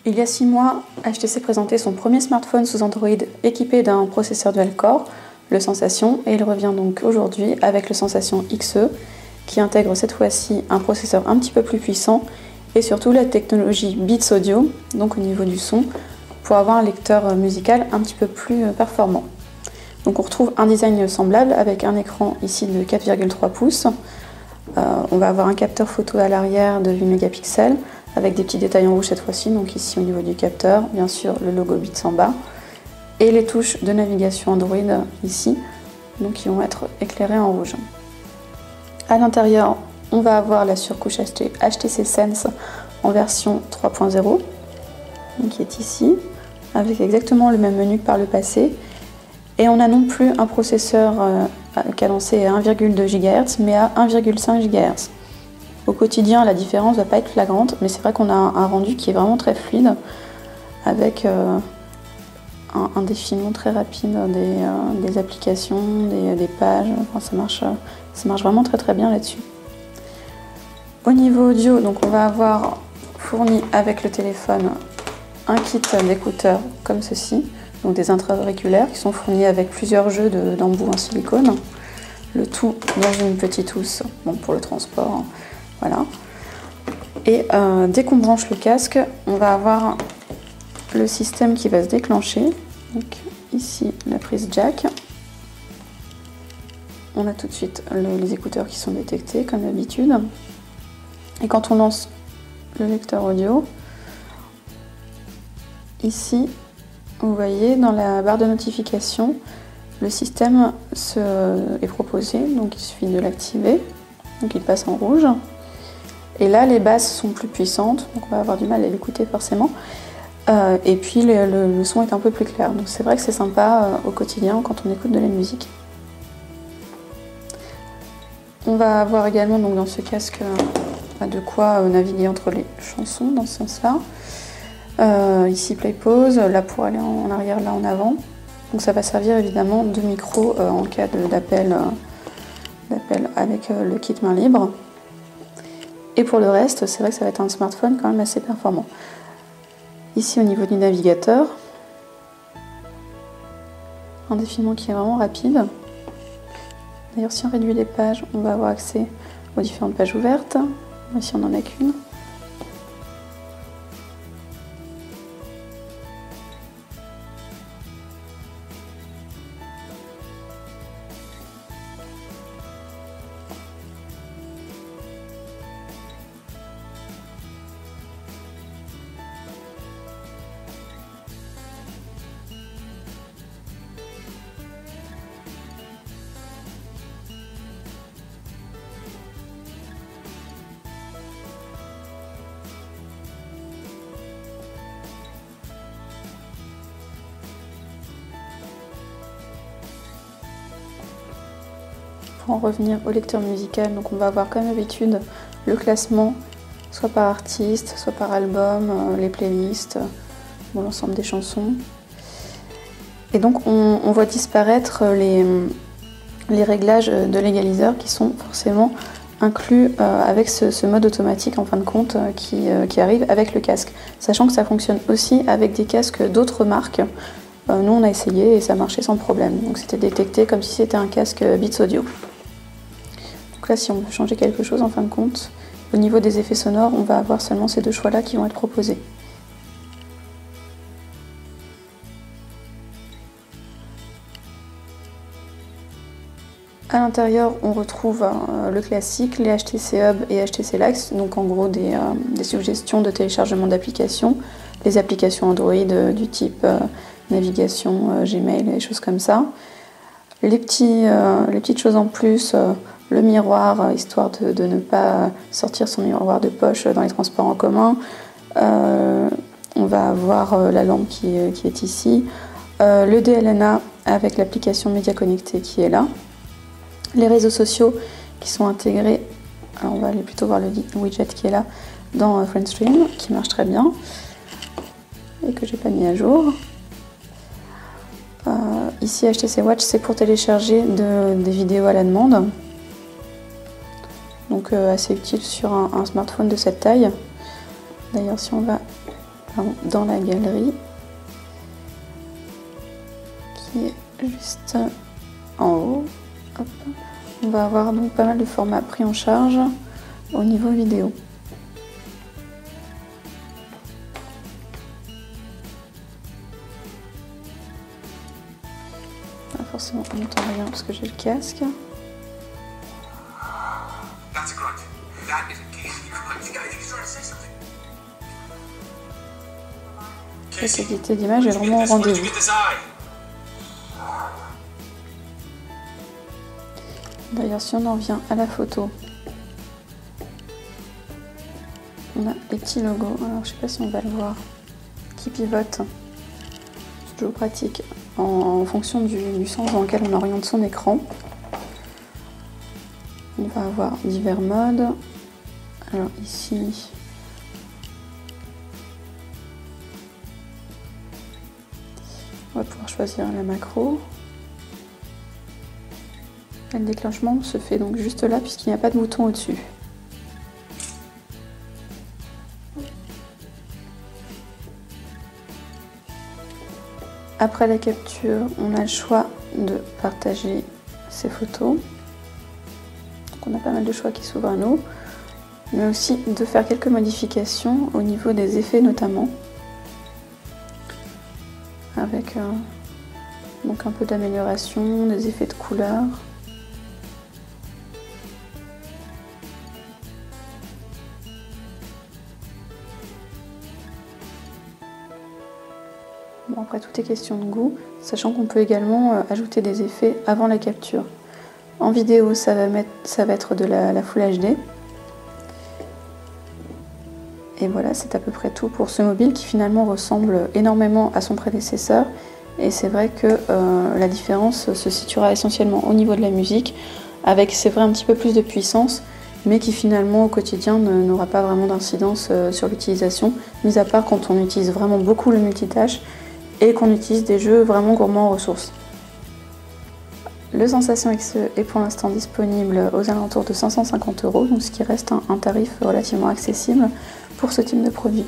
Il y a 6 mois, HTC présentait son premier smartphone sous Android équipé d'un processeur dual-core, le Sensation, et il revient donc aujourd'hui avec le Sensation XE, qui intègre cette fois-ci un processeur un petit peu plus puissant et surtout la technologie Beats Audio, donc au niveau du son, pour avoir un lecteur musical un petit peu plus performant. Donc on retrouve un design semblable avec un écran ici de 4,3 pouces. On va avoir un capteur photo à l'arrière de 8 mégapixels avec des petits détails en rouge cette fois-ci, donc ici au niveau du capteur, bien sûr le logo Beats en bas, et les touches de navigation Android ici, donc qui vont être éclairées en rouge. À l'intérieur, on va avoir la surcouche HTC Sense en version 3.0, qui est ici, avec exactement le même menu que par le passé. Et on a non plus un processeur cadencé à 1,2 GHz, mais à 1,5 GHz. Au quotidien, la différence ne va pas être flagrante, mais c'est vrai qu'on a un rendu qui est vraiment très fluide, avec un défilement très rapide des applications, des pages. Enfin, ça marche vraiment très très bien là-dessus. Au niveau audio, donc on va avoir fourni avec le téléphone un kit d'écouteurs comme ceci, donc des intra-auriculaires qui sont fournis avec plusieurs jeux d'embout en silicone, le tout dans une petite housse, bon, pour le transport. Voilà. Et dès qu'on branche le casque, on va avoir le système qui va se déclencher. Donc ici la prise jack. On a tout de suite les écouteurs qui sont détectés comme d'habitude. Et quand on lance le lecteur audio, ici, vous voyez dans la barre de notification, le système est proposé, donc il suffit de l'activer. Donc il passe en rouge. Et là, les basses sont plus puissantes, donc on va avoir du mal à l'écouter forcément. Et puis le son est un peu plus clair. Donc c'est vrai que c'est sympa au quotidien quand on écoute de la musique. On va avoir également donc, dans ce casque de quoi naviguer entre les chansons dans ce sens-là. Ici Play Pause, là pour aller en arrière, là en avant. Donc ça va servir évidemment de micro en cas d'appel avec le kit main libre. Et pour le reste, c'est vrai que ça va être un smartphone quand même assez performant. Ici au niveau du navigateur, un défilement qui est vraiment rapide. D'ailleurs si on réduit les pages, on va avoir accès aux différentes pages ouvertes. Ici on n'en a qu'une. Pour en revenir au lecteur musical, donc on va avoir comme d'habitude le classement, soit par artiste, soit par album, les playlists, bon, l'ensemble des chansons. Et donc on voit disparaître les réglages de l'égaliseur qui sont forcément inclus avec ce mode automatique en fin de compte qui arrive avec le casque. Sachant que ça fonctionne aussi avec des casques d'autres marques. Nous on a essayé et ça marchait sans problème. Donc c'était détecté comme si c'était un casque Beats Audio. Donc là si on veut changer quelque chose en fin de compte, au niveau des effets sonores, on va avoir seulement ces deux choix-là qui vont être proposés. À l'intérieur, on retrouve le classique, les HTC Hub et HTC Lights, donc en gros des suggestions de téléchargement d'applications, les applications Android du type navigation, Gmail, des choses comme ça. Les petites choses en plus, le miroir, histoire de ne pas sortir son miroir de poche dans les transports en commun. On va avoir la lampe qui est ici, le DLNA avec l'application Média Connecté qui est là. Les réseaux sociaux qui sont intégrés, alors on va aller plutôt voir le widget qui est là dans FriendStream, qui marche très bien et que j'ai pas mis à jour. Ici HTC Watch, c'est pour télécharger des vidéos à la demande, donc assez utile sur un smartphone de cette taille. D'ailleurs si on va dans la galerie qui est juste en haut. Hop. On va avoir donc pas mal de formats pris en charge au niveau vidéo. Pas forcément on n'entend rien parce que j'ai le casque. La qualité d'image est vraiment au rendez-vous. D'ailleurs, si on en revient à la photo, on a les petits logos. Alors, je sais pas si on va le voir, qui pivotent. C'est toujours pratique en fonction du sens dans lequel on oriente son écran. On va avoir divers modes. Alors ici, on va pouvoir choisir la macro. Et le déclenchement se fait donc juste là puisqu'il n'y a pas de bouton au-dessus. Après la capture, on a le choix de partager ses photos. Donc on a pas mal de choix qui s'ouvrent à nous, mais aussi de faire quelques modifications au niveau des effets notamment, avec donc un peu d'amélioration, des effets de couleur. Bon, après tout est question de goût, sachant qu'on peut également ajouter des effets avant la capture. En vidéo, ça va être de la Full HD. Et voilà, c'est à peu près tout pour ce mobile qui finalement ressemble énormément à son prédécesseur. Et c'est vrai que la différence se situera essentiellement au niveau de la musique, avec, c'est vrai, un petit peu plus de puissance, mais qui finalement au quotidien n'aura pas vraiment d'incidence sur l'utilisation, mis à part quand on utilise vraiment beaucoup le multitâche et qu'on utilise des jeux vraiment gourmands en ressources. Le Sensation XE est pour l'instant disponible aux alentours de 550 €, donc ce qui reste un tarif relativement accessible pour ce type de produit.